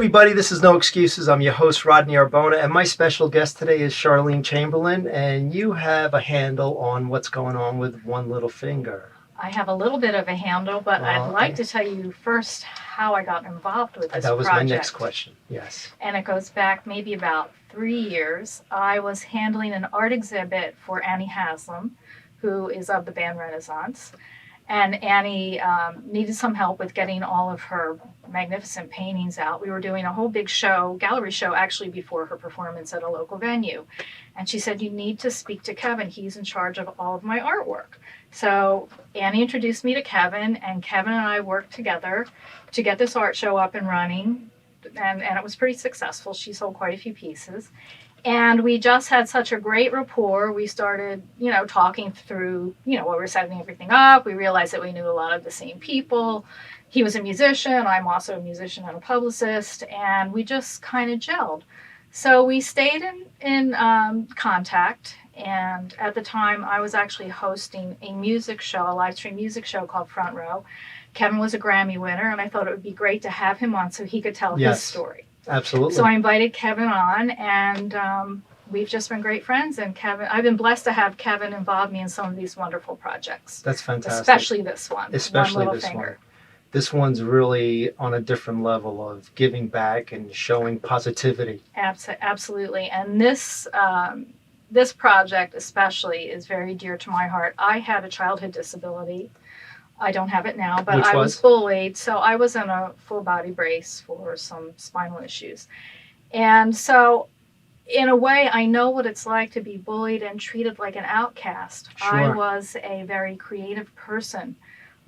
everybody. This is No Excuses. I'm your host, Rodney Arbona, and my special guest today is Charlene Chamberlain, and you have a handle on what's going on with One Little Finger. I have a little bit of a handle, but I'd like to tell you first how I got involved with this project. That was my next question, yes. And it goes back maybe about 3 years. I was handling an art exhibit for Annie Haslam, who is of the band Renaissance. And Annie needed some help with getting all of her magnificent paintings out. We were doing a whole big show, gallery show, actually before her performance at a local venue. And she said, you need to speak to Kevin. He's in charge of all of my artwork. So Annie introduced me to Kevin, and Kevin and I worked together to get this art show up and running. And it was pretty successful. She sold quite a few pieces. And we just had such a great rapport. We started, talking through, what we're setting everything up. We realized that we knew a lot of the same people. He was a musician. I'm also a musician and a publicist. And we just kind of gelled. So we stayed in contact. And at the time, I was actually hosting a music show, a live stream music show called Front Row. Kevin was a Grammy winner, and I thought it would be great to have him on so he could tell his story. Absolutely. So I invited Kevin on, and we've just been great friends. And I've been blessed to have Kevin involve me in some of these wonderful projects. That's fantastic. Especially this one. Especially One this Little one. Finger. This one's really on a different level of giving back and showing positivity. Absolutely. And this project especially is very dear to my heart. I had a childhood disability. I don't have it now, but I was bullied. So I was in a full body brace for some spinal issues. And so in a way, I know what it's like to be bullied and treated like an outcast. Sure. I was a very creative person,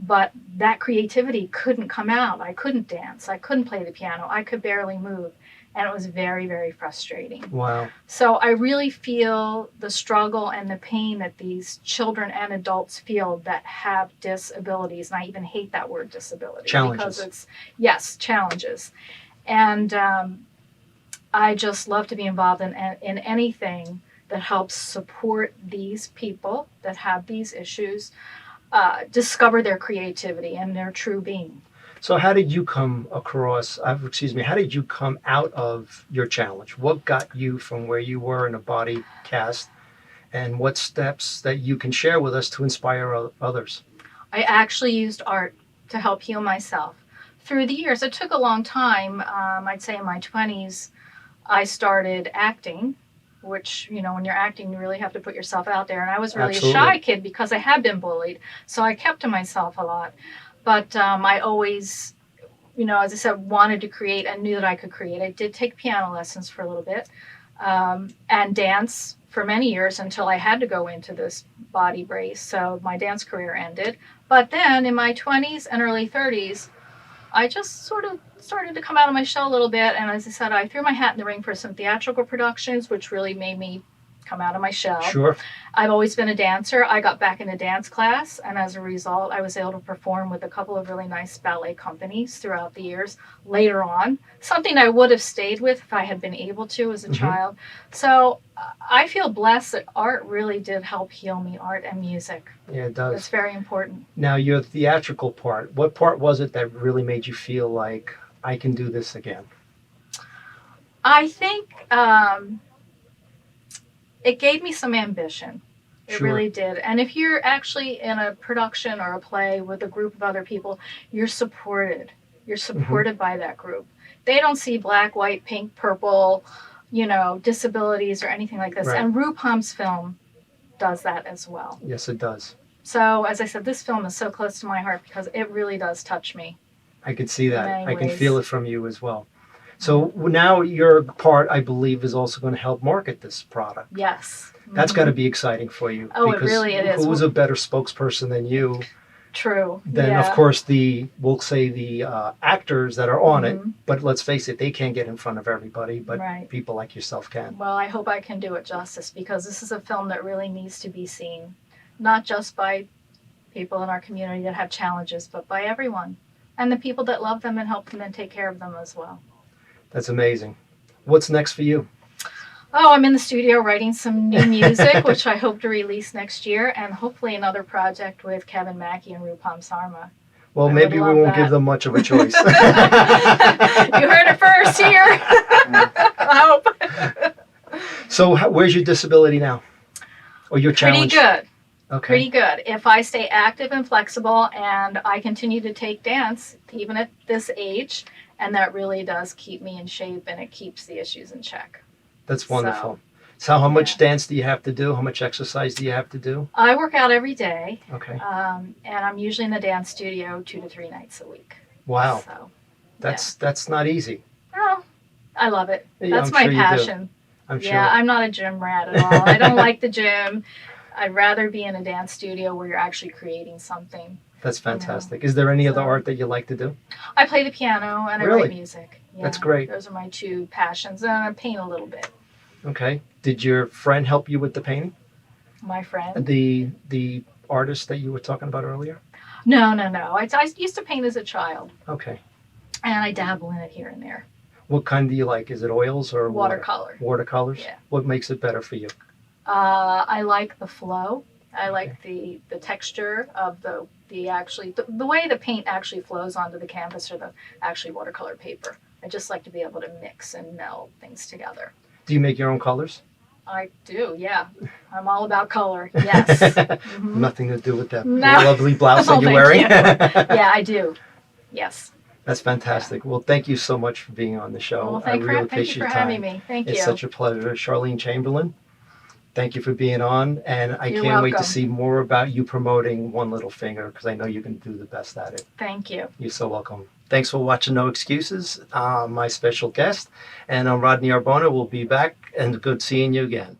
but that creativity couldn't come out. I couldn't dance. I couldn't play the piano. I could barely move. And it was very, very frustrating. Wow. So I really feel the struggle and the pain that these children and adults feel that have disabilities. And I even hate that word disability. Challenges. Because challenges. And I just love to be involved in anything that helps support these people that have these issues, discover their creativity and their true being. So how did you come how did you come out of your challenge? What got you from where you were in a body cast, and what steps that you can share with us to inspire others? I actually used art to help heal myself. Through the years, it took a long time. I'd say in my 20s, I started acting, which, when you're acting, you really have to put yourself out there. And I was really a shy kid because I had been bullied. So I kept to myself a lot. But I always, as I said, wanted to create and knew that I could create. I did take piano lessons for a little bit and dance for many years until I had to go into this body brace. So my dance career ended. But then in my 20s and early 30s, I just sort of started to come out of my shell a little bit. And as I said, I threw my hat in the ring for some theatrical productions, which really made me come out of my shell. Sure. I've always been a dancer. I got back into dance class, and as a result, I was able to perform with a couple of really nice ballet companies throughout the years. Later on, something I would have stayed with if I had been able to as a child. So I feel blessed that art really did help heal me, art and music. Yeah, it does. It's very important. Now, your theatrical part, what part was it that really made you feel like, I can do this again? I think it gave me some ambition. It Sure. really did. And if you're actually in a production or a play with a group of other people, you're supported. You're supported by that group. They don't see black, white, pink, purple, disabilities or anything like this. Right. And RuPaul's film does that as well. Yes, it does. So, as I said, this film is so close to my heart because it really does touch me. I can see that. In many I can ways. feel it from you as well. So now your part, I believe, is also going to help market this product. Yes. That's got to be exciting for you. Oh, because it really is. Who's a better spokesperson than you? True. Then, Yeah. of course, the actors that are on it. But let's face it, they can't get in front of everybody, but Right. people like yourself can. Well, I hope I can do it justice because this is a film that really needs to be seen, not just by people in our community that have challenges, but by everyone. And the people that love them and help them and take care of them as well. That's amazing. What's next for you? Oh, I'm in the studio writing some new music, which I hope to release next year, and hopefully another project with Kevin Mackey and Rupam Sarma. Well, I would maybe we love won't that. give them much of a choice. You heard it first here. I hope. So, where's your disability now? Or your Pretty challenge? good. Okay. Pretty good. If I stay active and flexible and I continue to take dance, even at this age, and that really does keep me in shape and it keeps the issues in check. That's wonderful. So, how much dance do you have to do? How much exercise do you have to do? I work out every day, Okay. and I'm usually in the dance studio 2 to 3 nights a week. Wow. So, That's not easy. oh, I love it. Yeah, That's I'm my sure you do. passion. I'm sure. Yeah, I'm not a gym rat at all. I don't like the gym. I'd rather be in a dance studio where you're actually creating something. That's fantastic. Is there any other So- art that you like to do? I play the piano and I Really? write music. Yeah, That's great. Those are my two passions. And I paint a little bit. Okay. Did your friend help you with the painting? My friend. The artist that you were talking about earlier? No. I used to paint as a child, Okay. and I dabble in it here and there. What kind do you like? Is it oils or Watercolor. Watercolors? Yeah. What makes it better for you? I like the flow. I like the texture of the way the paint actually flows onto the canvas or the actually watercolor paper. I just like to be able to mix and meld things together. Do you make your own colors? I do, yeah. I'm all about color. Yes. Mhm. Nothing to do with that No. lovely blouse Oh, that you're thank wearing. you. Yeah, I do. Yes. That's fantastic. Well, thank you so much for being on the show. Well, I really thank appreciate you your for time. having me. Thank It's you. such a pleasure. Charlene Chamberlain, thank you for being on. And I You're can't wait to welcome. see more about you promoting One Little Finger because I know you can do the best at it. Thank you. You're so welcome. Thanks for watching No Excuses. My special guest. And I'm Rodney Arbona. We'll be back and good seeing you again.